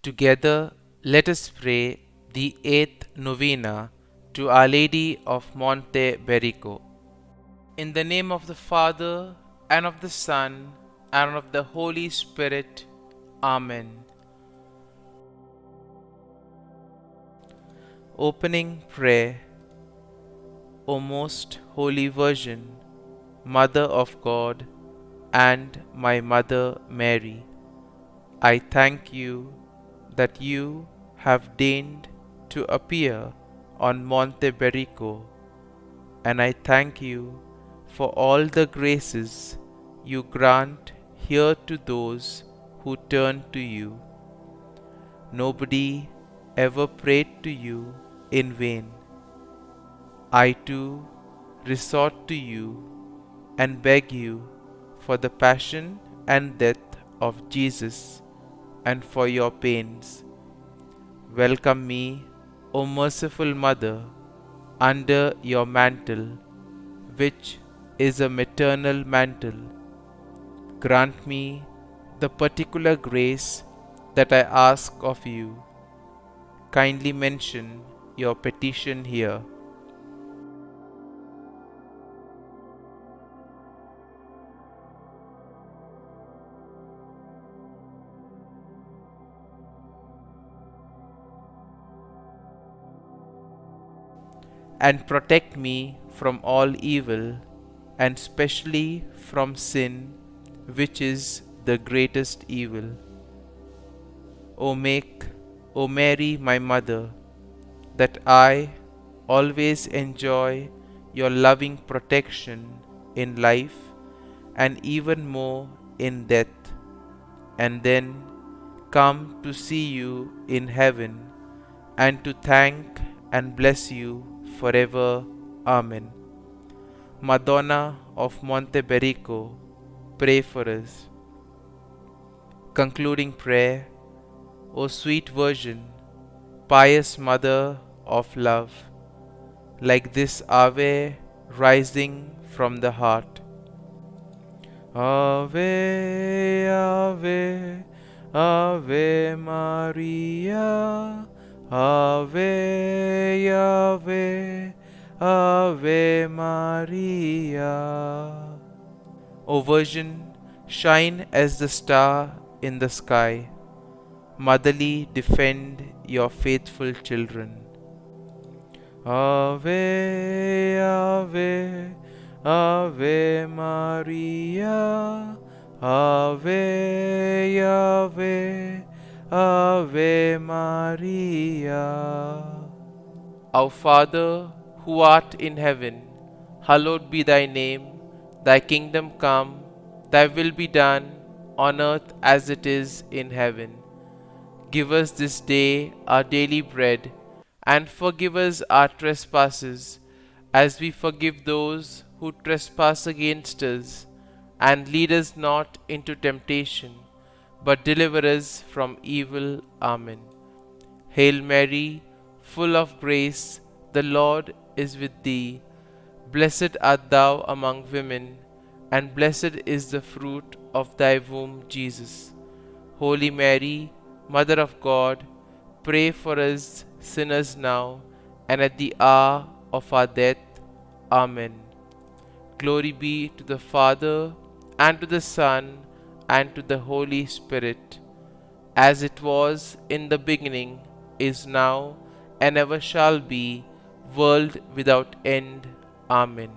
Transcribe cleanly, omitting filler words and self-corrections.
Together, let us pray the 8th Novena to Our Lady of Monte Berico. In the name of the Father, and of the Son, and of the Holy Spirit. Amen. Opening Prayer. O most Holy Virgin, Mother of God, and my Mother Mary, I thank you that you have deigned to appear on Monte Berico, and I thank you for all the graces you grant here to those who turn to you. Nobody ever prayed to you in vain. I too resort to you and beg you for the passion and death of Jesus and for your pains. Welcome me, O merciful Mother, under your mantle, which is a maternal mantle. Grant me the particular grace that I ask of you. Kindly mention your petition here. And protect me from all evil, and specially from sin, which is the greatest evil. O Mary, my Mother, that I always enjoy your loving protection in life and even more in death, and then come to see you in heaven and to thank and bless you forever. Amen. Madonna of Monte Berico, pray for us. Concluding prayer. O sweet Virgin, pious Mother of love, like this Ave rising from the heart. Ave, Ave, Ave Maria, Ave, Ave, Ave Maria. O Virgin, shine as the star in the sky. Motherly defend your faithful children. Ave, Ave, Ave Maria, Ave, Ave, Ave Maria. Our Father, who art in heaven, hallowed be thy name. Thy kingdom come, thy will be done, on earth as it is in heaven. Give us this day our daily bread, and forgive us our trespasses, as we forgive those who trespass against us. And lead us not into temptation, but deliver us from evil. Amen. Hail Mary, full of grace, the Lord is with thee. Blessed art thou among women, and blessed is the fruit of thy womb, Jesus. Holy Mary, Mother of God, pray for us sinners now and at the hour of our death. Amen. Glory be to the Father, and to the Son, and to the Holy Spirit, as it was in the beginning, is now, and ever shall be, world without end. Amen.